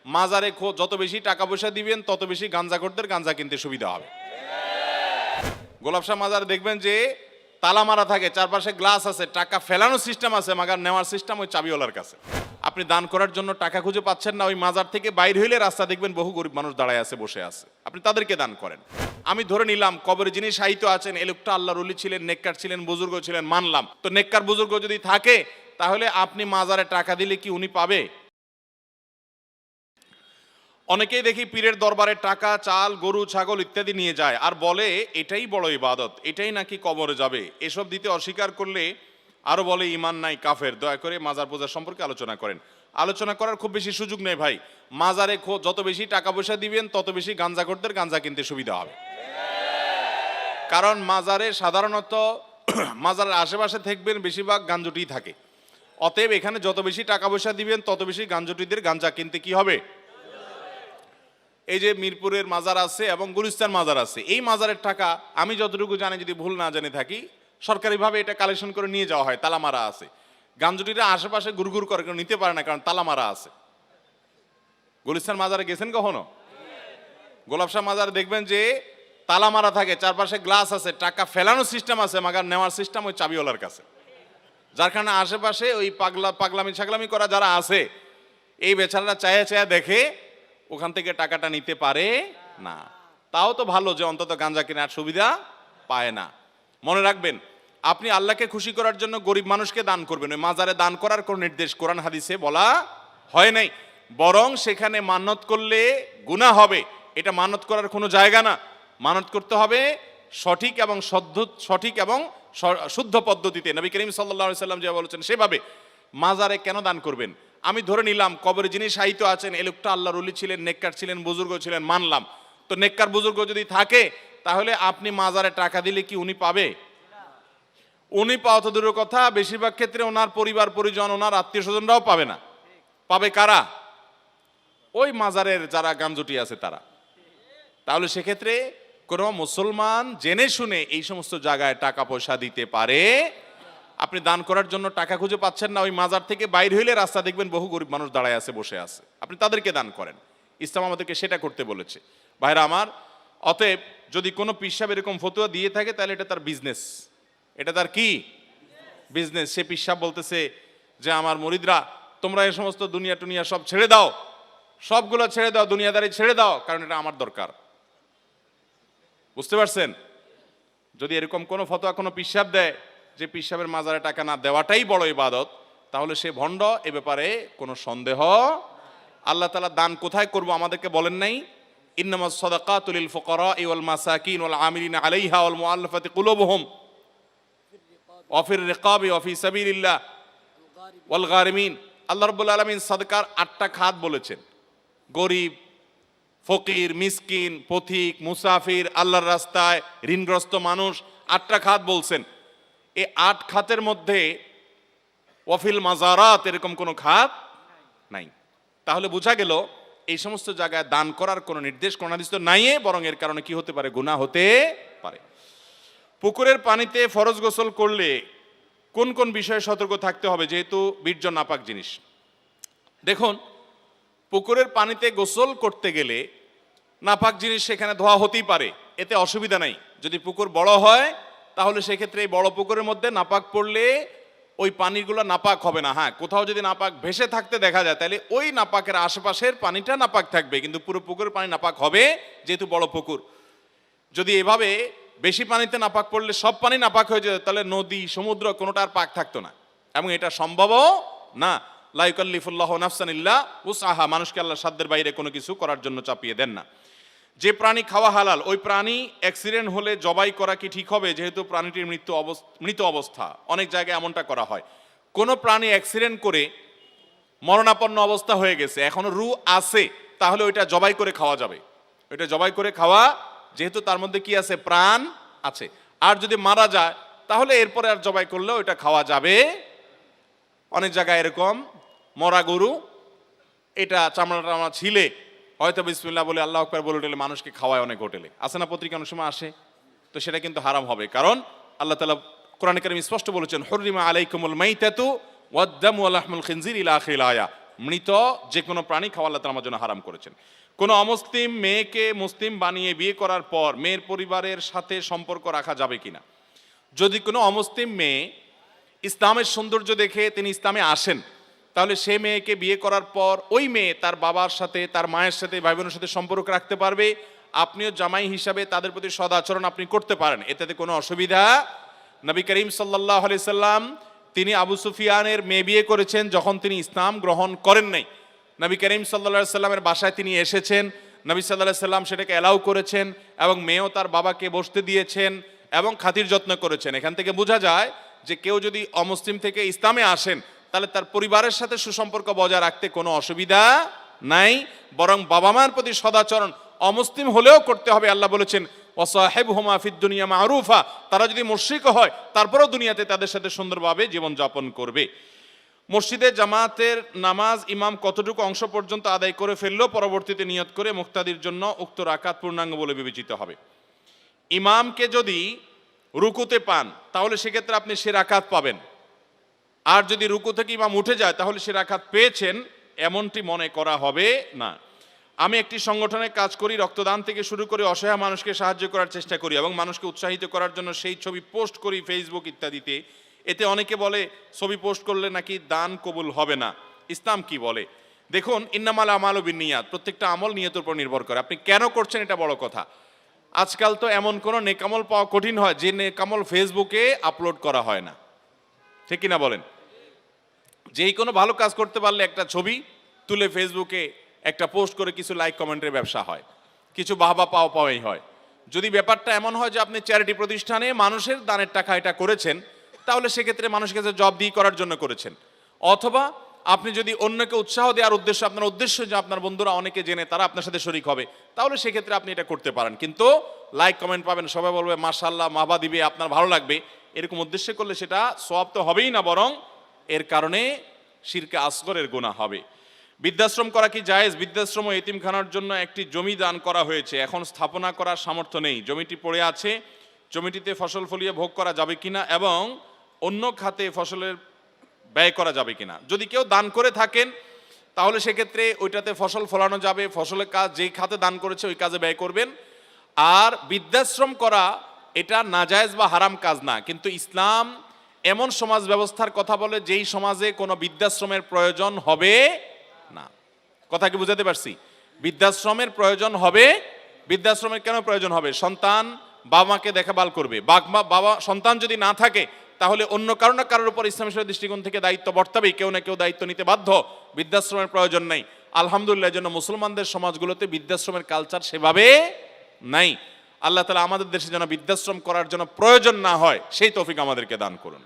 মাজারে যত বেশি টাকা পয়সা দিবেন তত বেশি গাঞ্জাখোরদের গাঞ্জা কিনতে সুবিধা হবে। গোলাপ শাহ মাজারে দেখবেন যে তালা মারা থাকে, চারপাশে গ্লাস আছে, টাকা ফেলানোর সিস্টেম আছে, মাগার নেওয়ার সিস্টেম ওই চাবিওয়ালার কাছে। আপনি দান করার জন্য টাকা খুঁজে পাচ্ছেন না, ওই মাজার থেকে বাইর হইলে রাস্তা দেখবেন বহু গরিব মানুষ দাঁড়ায় আছে, বসে আছে, আপনি তাদেরকে দান করেন। আমি ধরে নিলাম কবরে যিনি শায়িত আছেন এ লোকটা আল্লাহর ওলি ছিলেন, নেককার ছিলেন, বুজুর্গ ছিলেন, মানলাম। তো নেককার বুজুর্গ যদি থাকে তাহলে আপনি মাজারে টাকা দিলে কি উনি পাবে? অনেকেই দেখি পীরের দরবারে টাকা, চাল, গরু, ছাগল ইত্যাদি নিয়ে যায় আর বলে এটাই বড় ইবাদত, এটাই নাকি কবরে যাবে। এসব দিতে অস্বীকার করলে আরো বলে ঈমান নাই, কাফের। দয়া করে মাজার পূজা সম্পর্কে আলোচনা করেন। আলোচনা করার খুব বেশি সুযোগ নেই ভাই। মাজারে যত বেশি টাকা পয়সা দিবেন তত বেশি গাঞ্জাখোরদের গাঞ্জা কিনতে সুবিধা হবে। কারণ মাজারে সাধারণত মাজারের আশেপাশে থাকবেন বেশিরভাগ গাঞ্জুটি থাকে। অতএব এখানে যত বেশি টাকা পয়সা দিবেন তত বেশি গাঞ্জুটিদের গাঞ্জা কিনতে কি হবে। এই যে মিরপুরের মাজার আছে এবং গুলিস্তান মাজার আছে, এই মাজারের টাকা আমি যতটুকু জানি, যদি ভুল না জেনে থাকি, সরকারিভাবে এটা কালেকশন করে নিয়ে যাওয়া হয়, তালা মারা আছে। গাঞ্জুটিরা আশেপাশে গুড়গুড় করে কেউ নিতে পারে না, কারণ তালা মারা আছে। গুলিস্তান মাজারে গেছেন কখনো? গোলাপ শাহ মাজারে দেখবেন যে তালা মারা থাকে, চারপাশে গ্লাস আছে, টাকা ফেলানোর সিস্টেম আছে, মাগার নেওয়ার সিস্টেম ওই চাবিওয়ালার কাছে। যার কারণে আশেপাশে ওই পাগলামি ছাগলামি করা যারা আছে, এই বেচারারা চায়া চায়া দেখে ওখান থেকে টাকাটা নিতে পারে না। তাও তো ভালো যে অন্তত গাঁজা কেনার সুবিধা পায় না। মনে রাখবেন, আপনি আল্লাহকে খুশি করার জন্য গরিব মানুষকে দান করবেন। ওই মাজারে দান করার কোন নির্দেশ কোরআন হাদিসে বলা হয় নাই, বরং সেখানে মান্নত করলে গুনাহ হবে, এটা মানত করার কোনো জায়গা না। মানত করতে হবে সঠিক এবং শুদ্ধ পদ্ধতিতে। নবী করিম সাল্লাল্লাহু আলাইহি সাল্লাম যে বলেছেন সেভাবে। মাজারে কেন দান করবেন? আমি ধরে নিলাম কবরে যিনি শায়িত আছেন এ লোকটা আল্লাহর ওলি ছিলেন, নেককার ছিলেন, বুজুর্গ ছিলেন, মানলাম। তো নেককার বুজুর্গ যদি থাকে তাহলে আপনি মাজারে টাকা দিলে কি উনি পাবে? উনি পাওয়া তো দূরের কথা, বেশিরভাগ ক্ষেত্রে ওনার পরিবার পরিজন, ওনার আত্মীয় স্বজনরাও পাবে না। পাবে কারা? ওই মাজারের যারা গাঞ্জুটি আছে তারা। তাহলে সেক্ষেত্রে কোনো মুসলমান জেনে শুনে এই সমস্ত জায়গায় টাকা পয়সা দিতে পারে। আপনি দান করার জন্য টাকা খুঁজে পাচ্ছেন না, ওই মাজার থেকে বাইর হইলে রাস্তা দেখবেন বহু গরিব মানুষ দাঁড়ায় আছে, বসে আছে, আপনি তাদেরকে দান করেন। ইসলাম আমাদেরকে সেটা করতে বলেছে ভাইরা আমার। অতএব যদি কোনো পীর সাহেব এরকম ফতোয়া দিয়ে থাকে তাহলে এটা তার বিজনেস। এটা তার কি বিজনেস? সে পীর সাহেব বলতেছে যে আমার মুরিদরা তোমরা এই সমস্ত দুনিয়া টুনিয়া সব ছেড়ে দাও, সবগুলো ছেড়ে দাও, দুনিয়াদারি ছেড়ে দাও, কারণ এটা আমার দরকার। বুঝতে পারছেন? যদি এরকম কোনো ফতোয়া কোনো পীর সাহেব দেয় যে পীর সাহেবের মাজারে টাকা না দেওয়াটাই বড় ইবাদত, তাহলে সে ভণ্ড, এ ব্যাপারে কোনো সন্দেহ। আল্লাহ তাআলা দান কোথায় করব আমাদেরকে বলেন নাই? ইন্নামাস সাদাকাতু লিল ফুকারা'i ওয়াল মাসাকিন ওয়াল আমিলিনা আলাইহা ওয়াল মুআল্লাফাতি কুলুবুহুম ওয়া ফির রিকাবি ওয়া ফি সাবিলিল্লাহ ওয়াল গারিমিন। আল্লাহ রাব্বুল আলামিন সাদকার 8টা খাত বলেছেন। গরিব, ফকির, মিসকিন, পথিক, মুসাফির, আল্লাহর রাস্তায় ঋণগ্রস্ত মানুষ, 8টা খাত বলছেন। এই 8 খাতের মধ্যে ওয়াফিল মাজারাত এরকম কোনো খাত নাই। তাহলে বোঝা গেল এই সমস্ত জায়গায় দান করার কোনো নির্দেশ কোন হাদিসে নাই, বরং এর কারণে কি হতে পারে? গুনাহ হতে পারে। পুকুরের পানিতে ফরজ গোসল করলে কোন কোন বিষয়ে সতর্ক থাকতে হবে, যেহেতু বীর্য নাপাক জিনিস? দেখুন, পুকুরের পানিতে গোসল করতে গেলে নাপাক জিনিস সেখানে ধোয়া হতেই পারে, এতে অসুবিধা নাই। যদি পুকুর বড় হয় তাহলে সেক্ষেত্রে এই বড় পুকুরের মধ্যে নাপাক পড়লে ওই পানিগুলো নাপাক হবে না। হ্যাঁ, কোথাও যদি নাপাক ভেসে থাকতে দেখা যায় তাহলে ওই নাপাকের আশেপাশের পানিটা নাপাক থাকবে, কিন্তু পুরো পুকুরের পানি নাপাক হবে, যেহেতু বড় পুকুর। যদি এভাবে বেশি পানিতে নাপাক পড়লে সব পানি নাপাক হয়ে যেত, তাহলে নদী, সমুদ্র কোনোটা আর পাক থাকতো না, এবং এটা সম্ভবও না। লা ইউকাল্লিফুল্লাহু নাফসান ইল্লা উসআহা, মানুষকে আল্লাহ সাধ্যের বাইরে কোনো কিছু করার জন্য চাপিয়ে দেন না। যে প্রাণী খাওয়া হালাল, ওই প্রাণী অ্যাক্সিডেন্ট হলে জবাই করা কি ঠিক হবে, যেহেতু প্রাণীটির মৃত অবস্থা? অনেক জায়গায় এমনটা করা হয়। কোনো প্রাণী অ্যাক্সিডেন্ট করে মরণাপন্ন অবস্থা হয়ে গেছে, এখনো রূহ আছে, তাহলে ওইটা জবাই করে খাওয়া যাবে। ওইটা জবাই করে খাওয়া, যেহেতু তার মধ্যে কি আছে? প্রাণ আছে। আর যদি মারা যায় তাহলে এরপরে আর জবাই করলে ওইটা খাওয়া যাবে। অনেক জায়গায় এরকম মরা গরু, এটা চামড়া ছিলে হয়তো বিসমিল্লাহ বলে আল্লাহু আকবার বলে উঠলে মানুষকে খাওয়ায় অনেক হোটেলে, আছে না, পত্রিকা অনেক সময় আসে। তো সেটা কিন্তু হারাম হবে, কারণ আল্লাহ তাআলা কোরআনে কারীমে স্পষ্ট বলেছেন, হুররিমা আলাইকুমুল মাইতাতু ওয়াদ-দামু ওয়া লাহমুল খিনজির ইলা আখিরিল আয়া। মৃত যে কোনো প্রাণী খাওয়া আল্লাহ তাআলা আমার জন্য হারাম করেছেন। কোনো অমুসলিম মেয়েকে মুসলিম বানিয়ে বিয়ে করার পর মেয়ের পরিবারের সাথে সম্পর্ক রাখা যাবে কিনা? যদি কোনো অমুসলিম মেয়ে ইসলামের সৌন্দর্য দেখে তিনি ইসলামে আসেন, তাহলে সে মেয়েকে বিয়ে করার পর ওই মেয়ে তার বাবার সাথে, তার মায়ের সাথে, ভাই বোনের সাথে সম্পর্ক রাখতে পারবে। আপনিও জামাই হিসাবে তাদের প্রতি সদাচরণ আপনি করতে পারেন, এতে কোনো অসুবিধা। নবী করিম সাল্লাল্লাহু আলাইহি সাল্লাম তিনি আবু সুফিয়ানের মেয়ে বিয়ে করেছেন যখন তিনি ইসলাম গ্রহণ করেন নাই। নবী করিম সাল্লাল্লাহু আলাইহি সাল্লামের বাসায় তিনি এসেছেন, নবী সাল্লাল্লাহু আলাইহি সাল্লাম সেটাকে অ্যালাউ করেছেন এবং মেয়েও তার বাবাকে বসতে দিয়েছেন এবং খাতির যত্ন করেছেন। এখান থেকে বোঝা যায় যে কেউ যদি অমুসলিম থেকে ইসলামে আসেন তাহলে তার পরিবারের সাথে সুসম্পর্ক বজায় রাখতে কোনো অসুবিধা নাই, বরং বাবা মায়ের প্রতি সদাচরণ অমুসলিম হলেও করতে হবে। আল্লাহ বলেছেন ওয়াসাহিবহুমা ফিদ দুনিয়া মারুফা, তারা যদি মুশরিক হয় তারপরেও দুনিয়াতে তাদের সাথে সুন্দরভাবে জীবনযাপন করবে। মসজিদে জামাতের নামাজ ইমাম কতটুকু অংশ পর্যন্ত আদায় করে ফেললেও পরবর্তীতে নিয়ত করে মুক্তাদির জন্য উক্ত রাকাত পূর্ণাঙ্গ বলে বিবেচিত হবে। ইমামকে যদি রুকুতে পান তাহলে সেক্ষেত্রে আপনি সে রাকাত পাবেন, আর যদি রুকু থেকে ইমাম উঠে যায় তাহলে সে রাকাত পেয়েছেন এমনটি মনে করা হবে না। আমি একটি সংগঠনে কাজ করি, রক্তদান থেকে শুরু করে অসহায় মানুষকে সাহায্য করার চেষ্টা করি এবং মানুষকে উৎসাহিত করার জন্য সেই ছবি পোস্ট করি ফেসবুক ইত্যাদিতে। এতে অনেকে বলে ছবি পোস্ট করলে নাকি দান কবুল হবে না, ইসলাম কি বলে? দেখুন, ইন্নামাল আমালু বিন্নিয়াত, প্রত্যেকটা আমল নিয়তের উপর নির্ভর করে। আপনি কেন করছেন এটা বড় কথা। আজকাল তো এমন কোনো নেকামল পাওয়া কঠিন হয় যে নেকামল ফেসবুকে আপলোড করা হয় না, ঠিক কিনা বলেন? যেই কোনো ভালো কাজ করতে পারলে একটা ছবি তুলে ফেসবুকে একটা পোস্ট করে কিছু লাইক কমেন্টের ব্যবসা হয়, কিছু বাহবা পাওয়াই হয়। যদি ব্যাপারটা এমন হয় যে আপনি চ্যারিটি প্রতিষ্ঠানে মানুষের দানের টাকা এটা করেছেন, তাহলে সেক্ষেত্রে মানুষের কাছে জব দিয়ে করার জন্য করেছেন। অথবা আপনি যদি অন্যকে উৎসাহ দেওয়ার উদ্দেশ্য, আপনার উদ্দেশ্য যে আপনার বন্ধুরা অনেকে জেনে তারা আপনার সাথে শরিক হবে, তাহলে সেক্ষেত্রে আপনি এটা করতে পারেন। কিন্তু লাইক কমেন্ট পাবেন, সবাই বলবে মাশাআল্লাহ, মাহবা দিবে, আপনার ভালো লাগবে, এরকম উদ্দেশ্যে করলে সেটা সওয়াব তো হবেই না, বরং এর কারণে শিরকে আসগরের গুনাহ হবে। বৃদ্ধাশ্রম করা কি জায়েজ? বৃদ্ধাশ্রম ও এতিমখানার জন্য একটি জমি দান করা হয়েছে, এখন স্থাপনা করার সামর্থ্য নেই, জমিটি পড়ে আছে, জমিটিতে ফসল ফলিয়ে ভোগ করা যাবে কিনা এবং অন্য খাতে ফসলের ব্যয় করা যাবে কিনা। যদি কেউ দান করে থাকেন তাহলে সেক্ষেত্রে ওইটাতে ফসল ফলানো যাবে, ফসলের কাজ যেই খাতে দান করেছে ওই কাজে ব্যয় করবেন। আর বৃদ্ধাশ্রম করা এটা নাজায়েজ বা হারাম কাজ না, কিন্তু ইসলাম এমন সমাজ ব্যবস্থার কথা বলে যেই সমাজে কোনো বৃদ্ধাশ্রমের প্রয়োজন হবে না। কথা কি বুঝাতে পারছি? বৃদ্ধাশ্রমের প্রয়োজন হবে। বৃদ্ধাশ্রমের কেন প্রয়োজন হবে? সন্তান বাবা মাকে দেখাভাল করবে, বাবা সন্তান যদি না থাকে তাহলে অন্য কারো না কারোর উপর ইসলামের দৃষ্টিকোণ থেকে দায়িত্ব বর্তাবেই, কেউ না কেউ দায়িত্ব নিতে বাধ্য। বৃদ্ধাশ্রমের প্রয়োজন নেই। আলহামদুলিল্লাহ, জন্য মুসলমানদের সমাজগুলোতে বৃদ্ধাশ্রমের কালচার সেভাবে নাই। আল্লাহ তাআলা আমাদের দেশে যেন বৃদ্ধাশ্রম করার জন্য প্রয়োজন না হয় সেই তৌফিক আমাদেরকে দান করুন।